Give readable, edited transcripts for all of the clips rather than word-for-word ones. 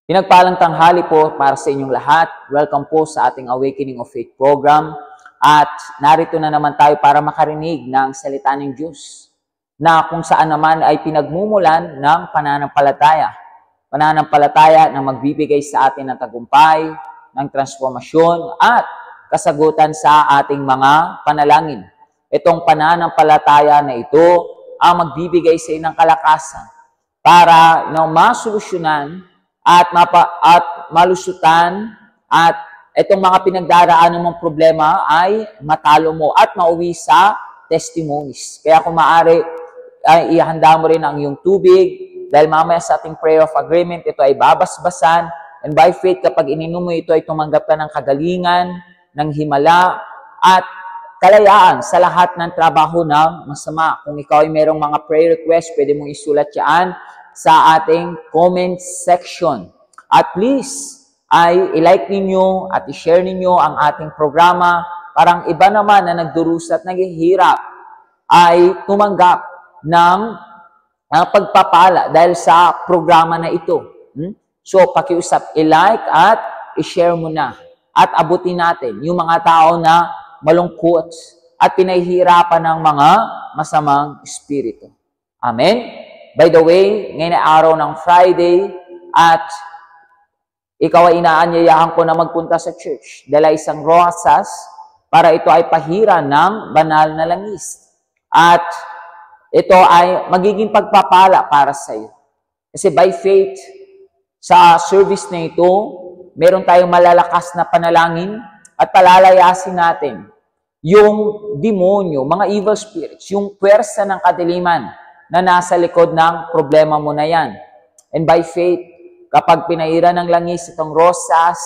Pinagpalang tanghali po para sa inyong lahat. Welcome po sa ating Awakening of Faith program. At narito na naman tayo para makarinig ng salita ng Diyos na kung saan naman ay pinagmumulan ng pananampalataya. Pananampalataya na magbibigay sa atin ng tagumpay, ng transformasyon at kasagutan sa ating mga panalangin. Itong pananampalataya na ito ang magbibigay sa inyo ng kalakasan para masolusyonan at malusutan at itong mga pinagdaraanan mong problema ay matalo mo at mauwi sa testimonies. Kaya kung maaari, ay ihanda mo rin ang iyong tubig dahil mamaya sa ating prayer of agreement, ito ay babasbasan. And by faith, kapag ininom mo ito, ay tumanggap ka ng kagalingan, ng himala, at kalayaan sa lahat ng trabaho ng masama. Kung ikaw ay merong mga prayer request, pwede mong isulat yan sa ating comment section. At please, ay i-like ninyo at i-share ninyo ang ating programa. Parang iba naman na nagdurusa at naghihirap ay tumanggap ng pagpapala dahil sa programa na ito. So, pakiusap, i-like at i-share mo na. At abutin natin yung mga tao na malungkot at pinahihirapan ng mga masamang espiritu. Amen? By the way, ngayon ay araw ng Friday at ikaw ay inaanyayahan ko na magpunta sa church. Dala isang rosas para ito ay pahiran ng banal na langis. At ito ay magiging pagpapala para sa iyo. Kasi by faith, sa service na ito, meron tayong malalakas na panalangin at palalayasin natin yung demonyo, mga evil spirits, yung puwersa ng kadiliman na nasa likod ng problema mo na yan. And by faith, kapag pinahiran ng langis itong rosas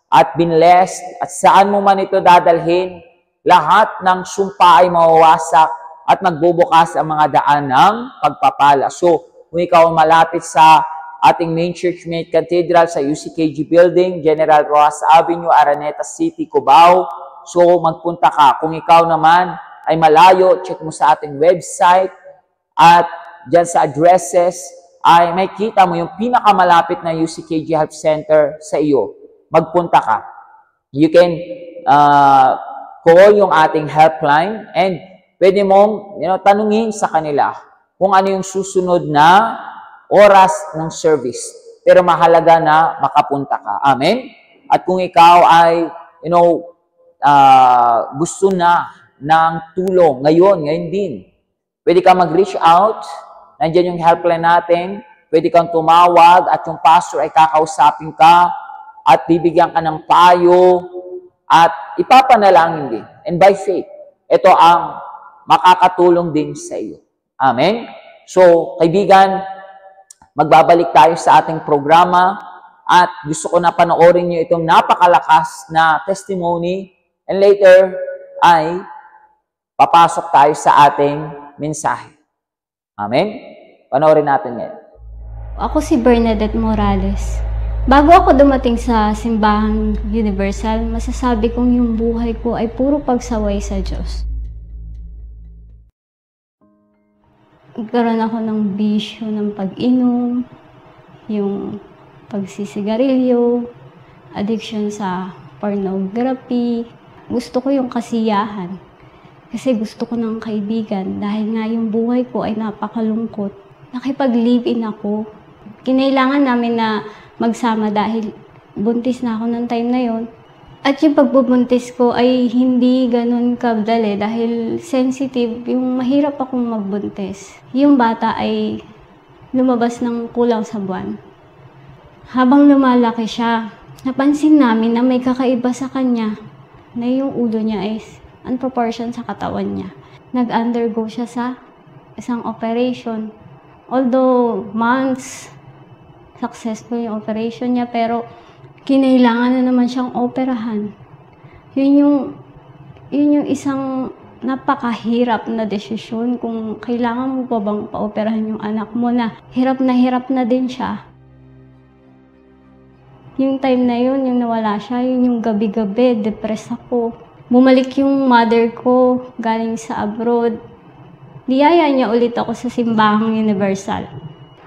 at binlessed, at saan mo man ito dadalhin, lahat ng sumpa ay mawawasak at magbubukas ang mga daan ng pagpapala. So, kung ikaw malapit sa ating main church, main cathedral sa UCKG Building, General Rojas Avenue, Araneta City, Cubao, so magpunta ka. Kung ikaw naman ay malayo, check mo sa ating website, at dyan sa addresses, ay may kita mo yung pinakamalapit na UCKG Health Center sa iyo. Magpunta ka. You can call yung ating helpline and pwede mong tanungin sa kanila kung ano yung susunod na oras ng service. Pero mahalaga na makapunta ka. Amen? At kung ikaw ay, gusto na ng tulong ngayon din, pwede ka mag-reach out. Nandiyan yung helpline natin. Pwede kang tumawag at yung pastor ay kakausapin ka at bibigyan ka ng payo at ipapanalangin din. And by faith, ito ang makakatulong din sa iyo. Amen? So, kaibigan, magbabalik tayo sa ating programa at gusto ko na panoorin nyo itong napakalakas na testimony and later ay papasok tayo sa ating mensahe. Amen? Panoorin natin ngayon. Ako si Bernadette Morales. Bago ako dumating sa Simbahang Universal, masasabi kong yung buhay ko ay puro pagsaway sa Diyos. Nagkaroon ako ng bisyo ng pag-inom, yung pagsisigarilyo, addiction sa pornography. Gusto ko yung kasiyahan. Kasi gusto ko ng kaibigan dahil nga yung buhay ko ay napakalungkot. Nakipag-live-in ako. Kinailangan namin na magsama dahil buntis na ako ng time na yon. At yung pagbubuntis ko ay hindi ganun kadali dahil sensitive, yung mahirap akong magbuntis. Yung bata ay lumabas ng kulang sa buwan. Habang lumalaki siya, napansin namin na may kakaiba sa kanya na yung ulo niya ay unproportion sa katawan niya. Nag-undergo siya sa isang operation. Although months, successful yung operation niya, pero kinailangan na naman siyang operahan. Yun yung isang napakahirap na desisyon kung kailangan mo pa bang paoperahan yung anak mo na hirap na din siya. Yung time na yun, yung nawala siya, yun yung gabi-gabi, depressed ako. Bumalik yung mother ko galing sa abroad. Niyaya niya ulit ako sa Simbahang Universal.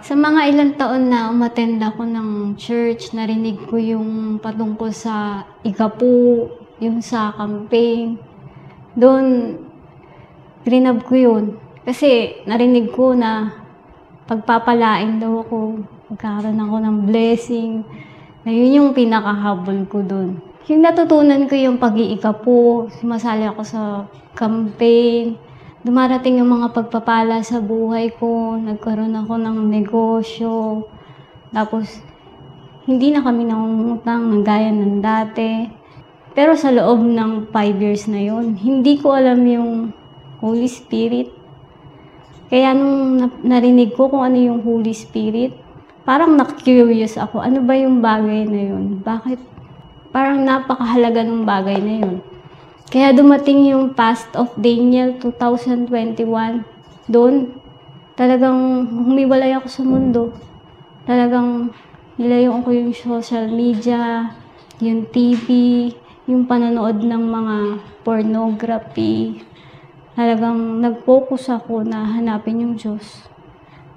Sa mga ilang taon na umattend ako ng church, narinig ko yung patungkol sa igapu, yung sa campaign. Doon, grinab ko yun. Kasi narinig ko na pagpapalain daw ako, magkaroon ako ng blessing, na yun yung pinakahabol ko doon. Yung natutunan ko yung pag-iikapu, sumasali ako sa campaign, dumarating yung mga pagpapala sa buhay ko, nagkaroon ako ng negosyo, tapos hindi na kami nangungutang ng gaya ng dati. Pero sa loob ng 5 years na yun, hindi ko alam yung Holy Spirit. Kaya nung narinig ko kung ano yung Holy Spirit, parang na-curious ako, ano ba yung bagay na yun? Bakit? Parang napakahalaga ng bagay na yun. Kaya dumating yung Fast of Daniel 2021. Doon, talagang humiwalay ako sa mundo. Talagang nilayo ko yung social media, yung TV, yung panonood ng mga pornography. Talagang nag-focus ako na hanapin yung Diyos.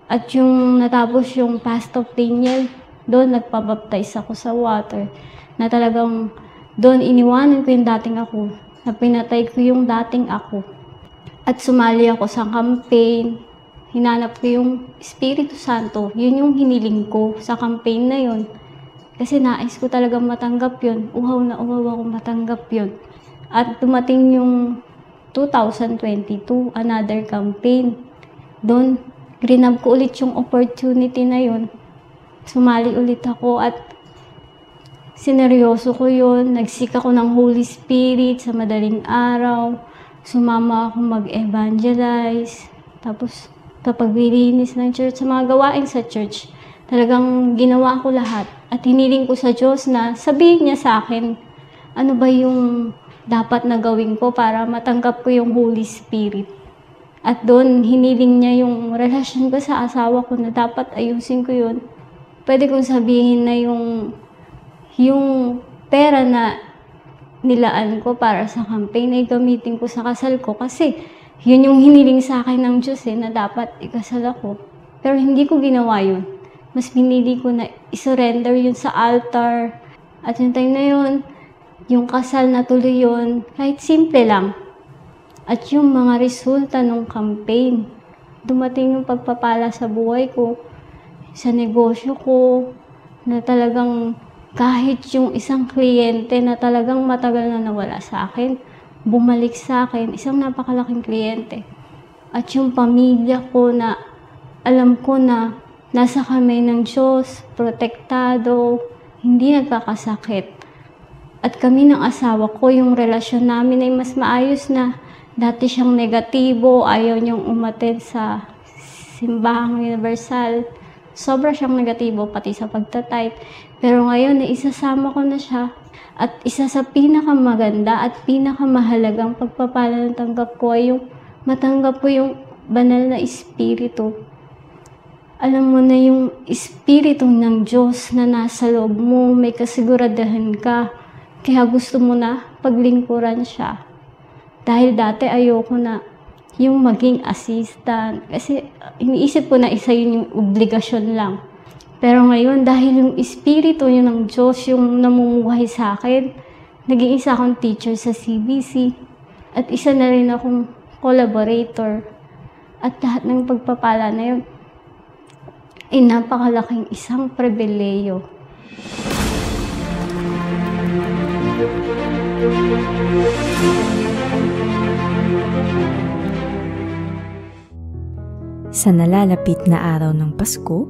At yung natapos yung Fast of Daniel, doon nagpabaptize ako sa water. Na talagang doon iniwanan ko yung dating ako. Na pinatay ko yung dating ako. At sumali ako sa campaign. Hinanap ko yung Espiritu Santo. Yun yung hiniling ko sa campaign na yun. Kasi nais ko talagang matanggap yun. Uhaw na uhaw ako matanggap yun. At dumating yung 2022, another campaign. Doon, grinab ko ulit yung opportunity na yun. Sumali ulit ako at sineryoso ko yun. Nagsik ako ng Holy Spirit sa madaling araw. Sumama ako mag-evangelize. Tapos, papaglilinis ng church, sa mga gawain sa church. Talagang ginawa ko lahat. At hiniling ko sa Diyos na sabihin niya sa akin, ano ba yung dapat na gawin ko para matanggap ko yung Holy Spirit. At doon, hiniling niya yung relasyon ko sa asawa ko na dapat ayusin ko yun. Pwede kong sabihin na yung pera na nilaan ko para sa campaign ay gamitin ko sa kasal ko kasi yun yung hiniling sa akin ng Diyos na dapat ikasal ako. Pero hindi ko ginawa yun. Mas pinili ko na isurrender yun sa altar. At yung time na yun, yung kasal na tuloy yun, kahit simple lang. At yung mga resulta ng campaign, dumating yung pagpapala sa buhay ko, sa negosyo ko, na talagang kahit yung isang kliyente na talagang matagal na nawala sa akin, bumalik sa akin, isang napakalaking kliyente. At yung pamilya ko na alam ko na nasa kamay ng Diyos, protektado, hindi nagkakasakit. At kami ng asawa ko, yung relasyon namin ay mas maayos na. Dati siyang negatibo, ayaw niyang umattend sa simbahang universal. Sobra siyang negatibo, pati sa pagtatype. Pero ngayon, isasama ko na siya. At isa sa pinakamaganda at pinakamahalagang pagpapala ng tanggap ko ay yung matanggap ko yung banal na Espiritu. Alam mo na yung Espiritu ng Diyos na nasa loob mo, may kasiguradahan ka. Kaya gusto mo na paglingkuran siya. Dahil dati ayoko na yung maging assistant. Kasi iniisip ko na isa yun yung obligasyon lang. Pero ngayon, dahil yung Espiritu yun ng Diyos yung namumuhay sa akin, naging isa akong teacher sa CBC. At isa na rin akong collaborator. At lahat ng pagpapala na yun, ay napakalaking isang pribileyo. Sa nalalapit na araw ng Pasko,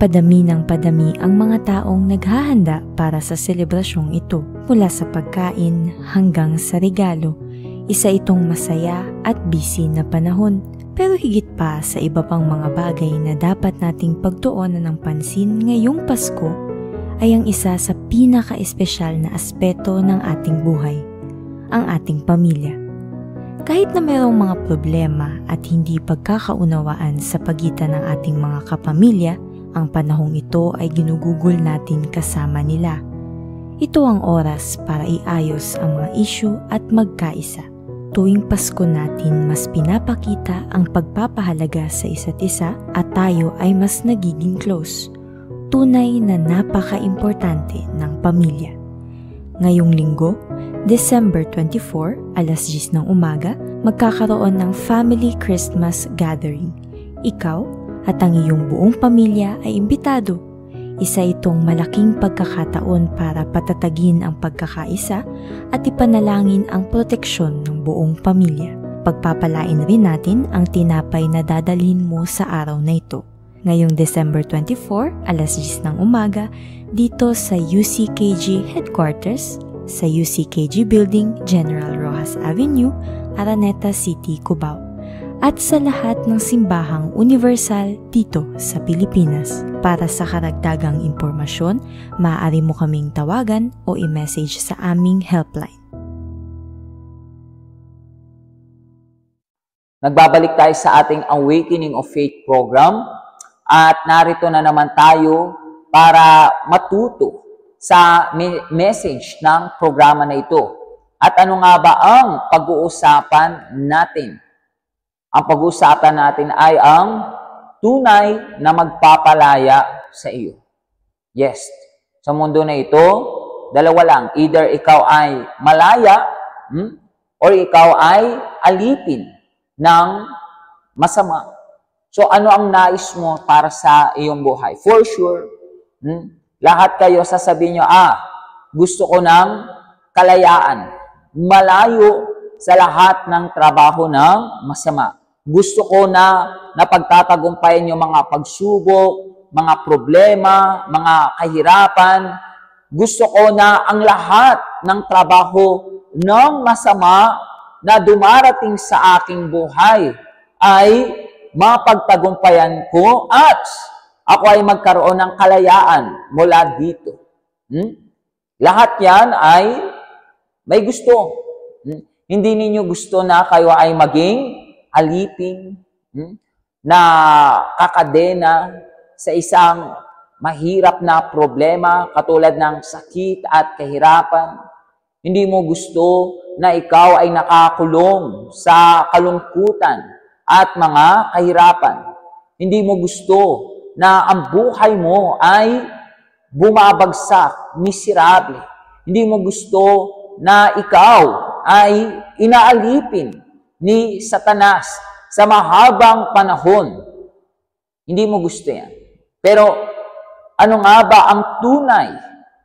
padami ng padami ang mga taong naghahanda para sa selebrasyong ito. Mula sa pagkain hanggang sa regalo, isa itong masaya at busy na panahon. Pero higit pa sa iba pang mga bagay na dapat nating pagtuunan ng pansin ngayong Pasko, ay ang isa sa pinaka-espesyal na aspeto ng ating buhay, ang ating pamilya. Kahit na mayroong mga problema at hindi pagkakaunawaan sa pagitan ng ating mga kapamilya, ang panahong ito ay ginugugol natin kasama nila. Ito ang oras para iayos ang mga issue at magkaisa. tuwing Pasko natin mas pinapakita ang pagpapahalaga sa isa't isa at tayo ay mas nagiging close. Tunay na napaka-importante ng pamilya. Ngayong linggo, December 24, alas 10 ng umaga, magkakaroon ng Family Christmas Gathering. Ikaw at ang iyong buong pamilya ay imbitado. Isa itong malaking pagkakataon para patatagin ang pagkakaisa at ipanalangin ang proteksyon ng buong pamilya. Pagpapalain rin natin ang tinapay na dadalhin mo sa araw na ito. Ngayong December 24, alas 10 ng umaga, dito sa UCKG Headquarters, sa UCKG Building, General Rojas Avenue, Araneta City, Cubao. At sa lahat ng simbahang universal dito sa Pilipinas. Para sa karagdagang impormasyon, maaari mo kaming tawagan o i-message sa aming helpline. Nagbabalik tayo sa ating Awakening of Faith program at narito na naman tayo para matuto sa message ng programa na ito. At ano nga ba ang pag-uusapan natin? Ang pag-uusapan natin ay ang tunay na magpapalaya sa iyo. Yes, sa mundo na ito, dalawa lang. Either ikaw ay malaya or ikaw ay alipin ng masama. So ano ang nais mo para sa iyong buhay? For sure, lahat kayo sasabihin nyo, gusto ko ng kalayaan. Malayo sa lahat ng trabaho ng masama. Gusto ko na napagtatagumpayan yung mga pagsubok, mga problema, mga kahirapan. Gusto ko na ang lahat ng trabaho ng masama na dumarating sa aking buhay ay mapagtagumpayan ko at ako ay magkaroon ng kalayaan mula dito. Lahat yan ay may gusto. Hindi ninyo gusto na kayo ay maging alipin, na kakadena sa isang mahirap na problema katulad ng sakit at kahirapan. Hindi mo gusto na ikaw ay nakakulong sa kalungkutan at mga kahirapan. Hindi mo gusto na ang buhay mo ay bumabagsak, miserable. Hindi mo gusto na ikaw ay inaalipin ni Satanas sa mahabang panahon. Hindi mo gusto yan. Pero ano nga ba ang tunay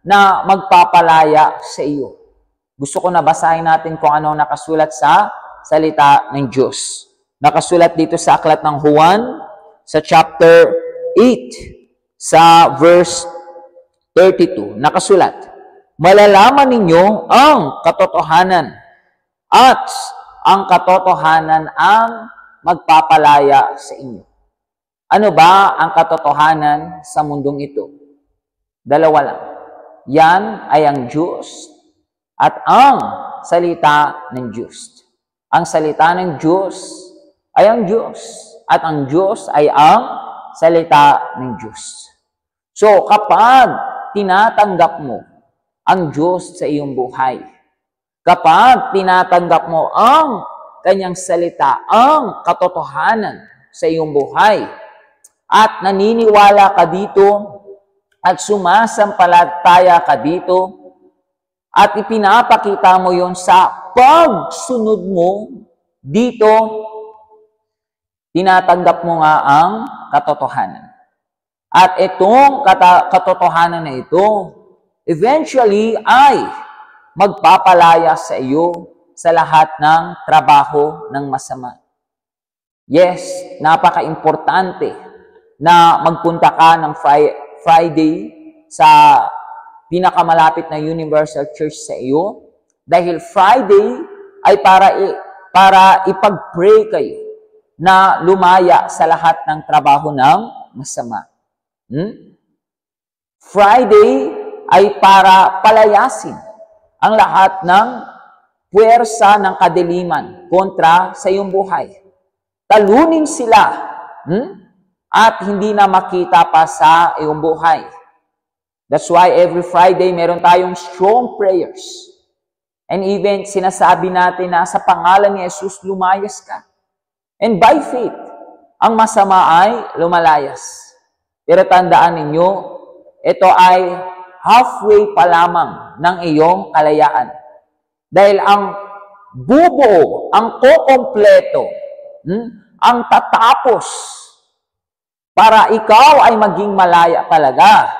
na magpapalaya sa iyo? Gusto ko na basahin natin kung ano nakasulat sa salita ng Diyos. Nakasulat dito sa aklat ng Juan sa chapter 8 sa verse 32. Nakasulat, malalaman ninyo ang katotohanan at ang katotohanan ang magpapalaya sa inyo. Ano ba ang katotohanan sa mundong ito? Dalawa lang. Yan ay ang Diyos at ang salita ng Diyos. Ang salita ng Diyos ay ang Diyos at ang Diyos ay ang salita ng Diyos. So kapag tinatanggap mo ang Diyos sa iyong buhay, kapag tinatanggap mo ang kanyang salita, ang katotohanan sa iyong buhay, at naniniwala ka dito, at sumasampalataya ka dito, at ipinapakita mo yon sa pagsunod mo dito, tinatanggap mo nga ang katotohanan. At itong katotohanan na ito, eventually ay magpapalaya sa iyo sa lahat ng trabaho ng masama. Yes, napaka-importante na magpunta ka ng Friday sa pinakamalapit na Universal Church sa iyo dahil Friday ay para ipag-pray kayo na lumaya sa lahat ng trabaho ng masama. Friday ay para palayasin ang lahat ng puwersa ng kadiliman kontra sa iyong buhay. Talunin sila at hindi na makita pa sa iyong buhay. That's why every Friday meron tayong strong prayers. And even sinasabi natin na sa pangalan ni Jesus, lumayas ka. And by faith, ang masama ay lumalayas. Pero tandaan ninyo, ito ay halfway pa lamang ng iyong kalayaan. Dahil ang bubuo, ang kukompleto, ang tatapos para ikaw ay maging malaya talaga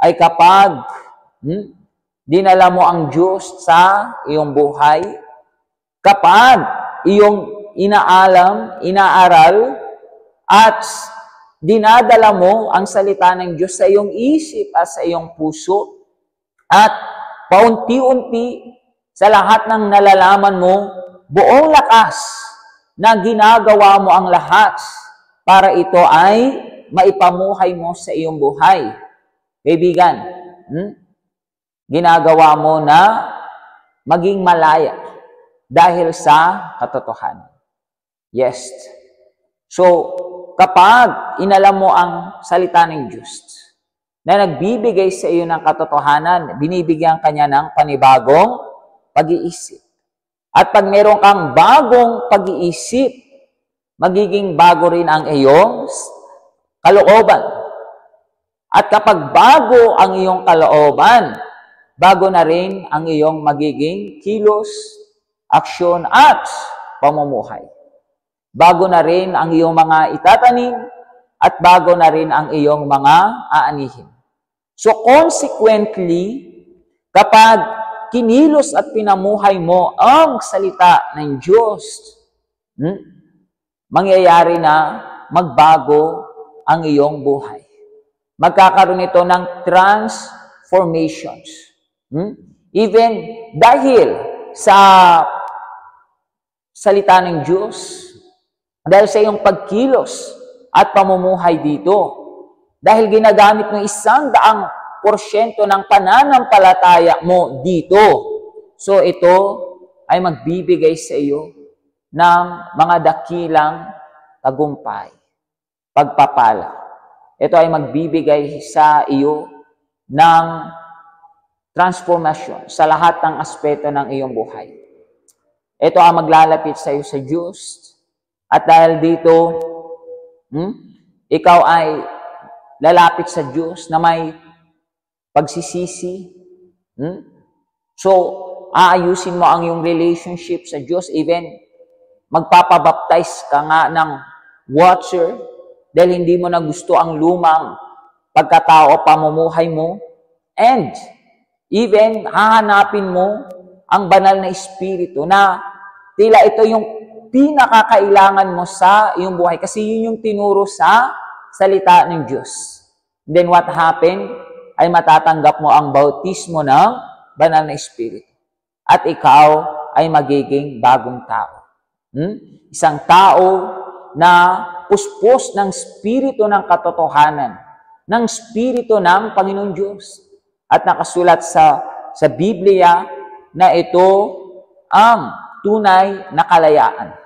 ay kapag dinala mo ang Diyos sa iyong buhay, kapag iyong inaalam, inaaral, at dinadala mo ang salita ng Diyos sa iyong isip at sa iyong puso, at paunti-unti sa lahat ng nalalaman mo, buong lakas na ginagawa mo ang lahat para ito ay maipamuhay mo sa iyong buhay. Kaibigan, ginagawa mo na maging malaya dahil sa katotohanan. Yes. So, kapag inalam mo ang salita ng Diyos na nagbibigay sa iyo ng katotohanan, binibigyan kanya ng panibagong pag-iisip. At pag meron kang bagong pag-iisip, magiging bago rin ang iyong kalooban. At kapag bago ang iyong kalooban, bago na rin ang iyong magiging kilos, aksyon at pamumuhay. Bago na rin ang iyong mga itatanim at bago na rin ang iyong mga aanihin. So consequently, kapag kinilos at pinamuhay mo ang salita ng Diyos, mangyayari na magbago ang iyong buhay. Magkakaroon ito ng transformations. Even dahil sa salita ng Diyos, dahil sa iyong pagkilos at pamumuhay dito, dahil ginagamit mo 100% ng pananampalataya mo dito, so ito ay magbibigay sa iyo ng mga dakilang tagumpay, pagpapala. Ito ay magbibigay sa iyo ng transformasyon sa lahat ng aspeto ng iyong buhay. Ito ang maglalapit sa iyo sa Diyos. At dahil dito, ikaw ay lalapit sa Diyos na may pagsisisi. So, aayusin mo ang iyong relationship sa Diyos. Even, magpapabaptize ka nga ng water dahil hindi mo na gusto ang lumang pagkatao o pamumuhay mo. And, even, hahanapin mo ang banal na Espiritu na tila ito yung pinakakailangan mo sa iyong buhay kasi yun yung tinuro sa salita ng Diyos. Then what happened ay matatanggap mo ang bautismo ng banal na Espiritu. At ikaw ay magiging bagong tao. Isang tao na puspos ng Espiritu ng katotohanan, ng Espiritu ng Panginoon Diyos. At nakasulat sa Biblia na ito ang tunay na kalayaan.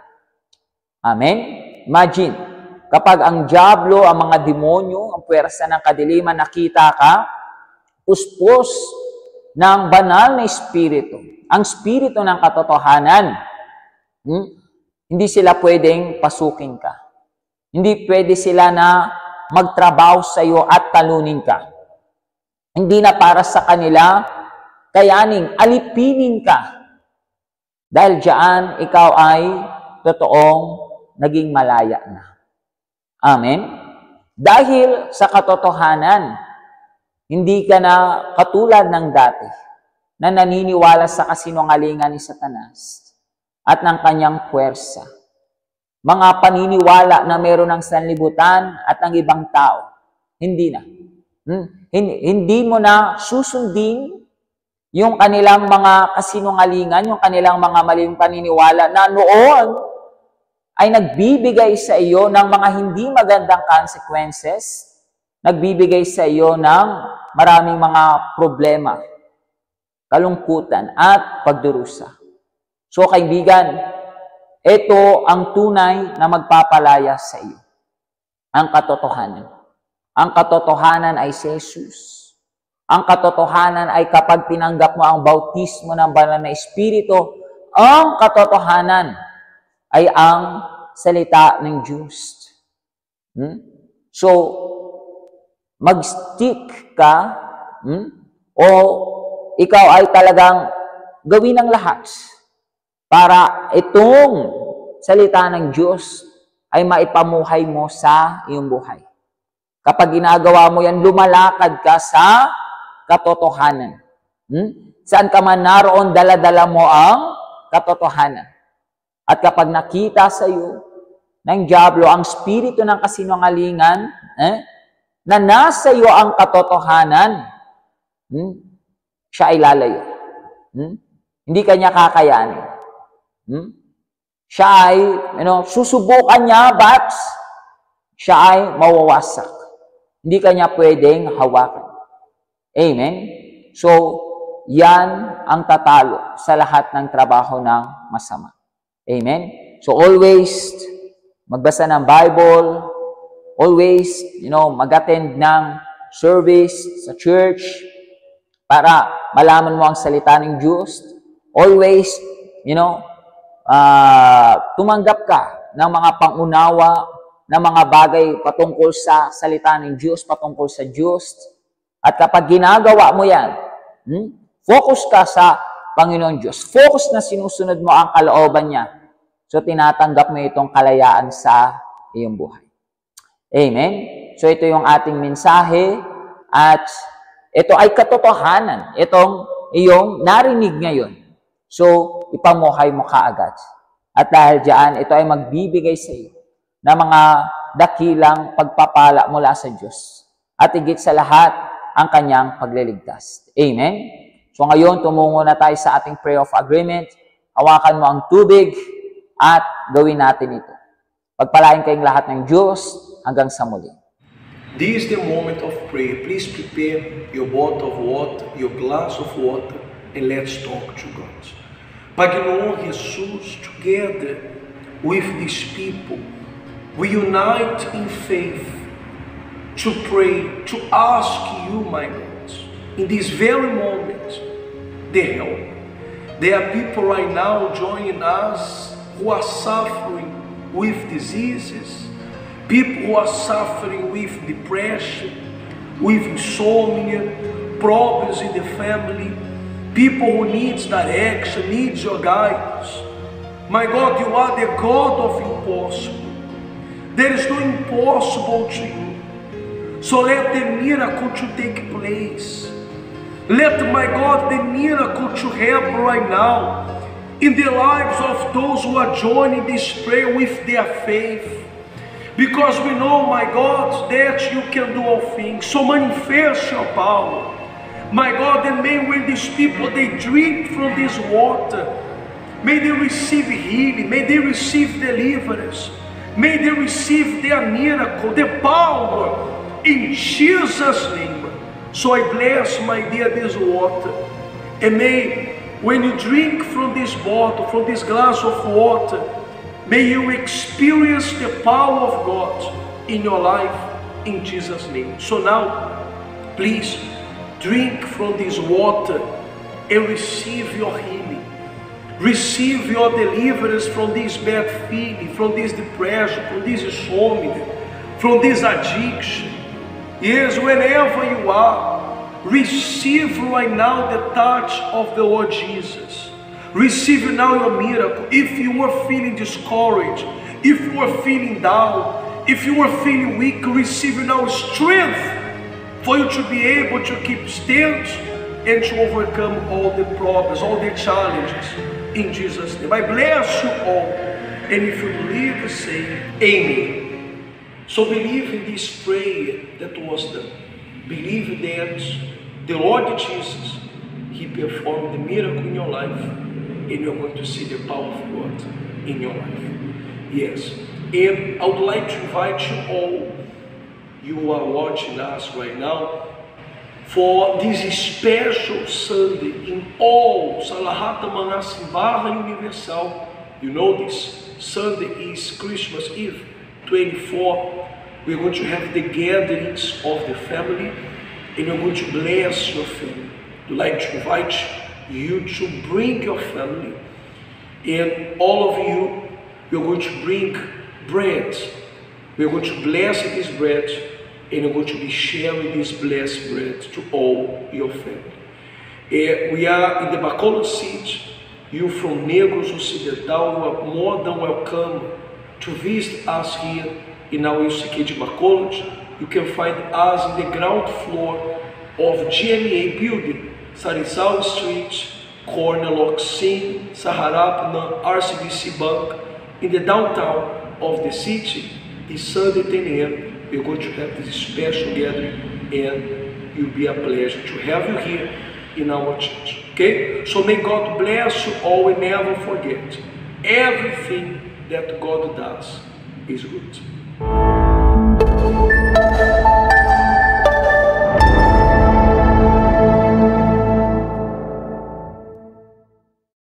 Amen? Imagine, kapag ang diablo, ang mga demonyo, ang puwersa ng kadiliman, nakita ka, puspos ng banal na Espiritu, ang Espiritu ng katotohanan, hindi sila pwedeng pasukin ka. Hindi pwede sila na magtrabaho sa iyo at talunin ka. Hindi na para sa kanila, kayaning alipinin ka. Dahil diyan, ikaw ay totoong naging malaya na. Amen? Dahil sa katotohanan, hindi ka na katulad ng dati na naniniwala sa kasinungalingan ni Satanas at ng kanyang puwersa. Mga paniniwala na meron ng sanlibutan at ng ibang tao, hindi na. Hindi mo na susundin yung kanilang mga kasinungalingan, yung kanilang mga maling paniniwala na noon ay nagbibigay sa iyo ng mga hindi magandang consequences, nagbibigay sa iyo ng maraming mga problema, kalungkutan, at pagdurusa. So kaibigan, ito ang tunay na magpapalaya sa iyo. Ang katotohanan. Ang katotohanan ay si Jesus. Ang katotohanan ay kapag tinanggap mo ang bautismo ng banal na Espiritu, ang katotohanan ay ang salita ng Diyos. So, mag-stick ka, o ikaw ay talagang gawin ang lahat para itong salita ng Diyos ay maipamuhay mo sa iyong buhay. Kapag ginagawa mo yan, lumalakad ka sa katotohanan. Saan ka man naroon, dala-dala mo ang katotohanan. At kapag nakita sa iyo ng diablo ang spirito ng kasinungalingan, na nasa iyo ang katotohanan, siya ay lalayo. Hindi kanya kakayanin. Siya ay, susubukan niya, but siya ay mawawasak. Hindi kanya pwedeng hawakan. Amen? So, yan ang tatalo sa lahat ng trabaho ng masama. Amen? So, always magbasa ng Bible, always, mag-attend ng service sa church para malaman mo ang salita ng Diyos. Always, tumanggap ka ng mga pangunawa, ng mga bagay patungkol sa salita ng Diyos, patungkol sa Diyos. At kapag ginagawa mo yan, focus ka sa Panginoon Diyos. Focus na sinusunod mo ang kalooban niya. So, tinatanggap mo itong kalayaan sa iyong buhay. Amen? So, ito yung ating mensahe. At ito ay katotohanan. Itong iyong narinig ngayon. So, ipamuhay mo kaagad. At dahil diyan, ito ay magbibigay sa iyo ng mga dakilang pagpapala mula sa Diyos. At higit sa lahat, ang kanyang pagliligtas. Amen? So ngayon, tumungo na tayo sa ating prayer of agreement. Hawakan mo ang tubig at gawin natin ito. Pagpalain kayong lahat ng Diyos hanggang sa muli. This is the moment of prayer. Please prepare your bottle of water, your glass of water, and let's talk to God. Panginoon Jesus, together with these people, we unite in faith to pray, to ask you, my God, in this very moment, the help. There are people right now joining us who are suffering with diseases, people who are suffering with depression, with insomnia, problems in the family, people who need direction, need your guidance. My God, you are the God of impossible. There is no impossible to you. So let the miracle to take place. Let, my God, the miracle to happen right now in the lives of those who are joining this prayer with their faith. Because we know, my God, that you can do all things. So manifest your power. My God, and may when these people, they drink from this water, may they receive healing, may they receive deliverance, may they receive their miracle, the power, in Jesus' name. So I bless, my dear, this water. And may, when you drink from this bottle, from this glass of water, may you experience the power of God in your life, in Jesus' name. So now, please, drink from this water and receive your healing. Receive your deliverance from this bad feeling, from this depression, from this insomnia, from this addiction. Yes, wherever you are, receive right now the touch of the Lord Jesus. Receive now your miracle. If you are feeling discouraged, if you are feeling down, if you are feeling weak, receive now strength for you to be able to keep stand and to overcome all the problems, all the challenges. In Jesus' name, I bless you all. And if you believe, say Amen. So believe in this prayer that was done. Believe that the Lord Jesus, He performed the miracle in your life, and you're going to see the power of God in your life. Yes. And I would like to invite you all, you are watching us right now, for this special Sunday in all Salahata Manasi Barra Universal. You know this Sunday is Christmas Eve. 24, we're going to have the gatherings of the family, and you're going to bless your family. I'd like to invite you to bring your family, and all of you, you're going to bring bread. We're going to bless this bread, and you're going to be sharing this blessed bread to all your family. We are in the Bacolod City. You from Negros Ocidental, you are more than welcome to visit us here in our UCK de Bacolod. You can find us in the ground floor of GMA building, Sarizal Street, corner Loxin, Saharapna, RCBC Bank, in the downtown of the city. This Sunday 10 a.m. we're going to have this special gathering, and it will be a pleasure to have you here in our church. Okay? So may God bless you all, and never forget, everything that God does is good.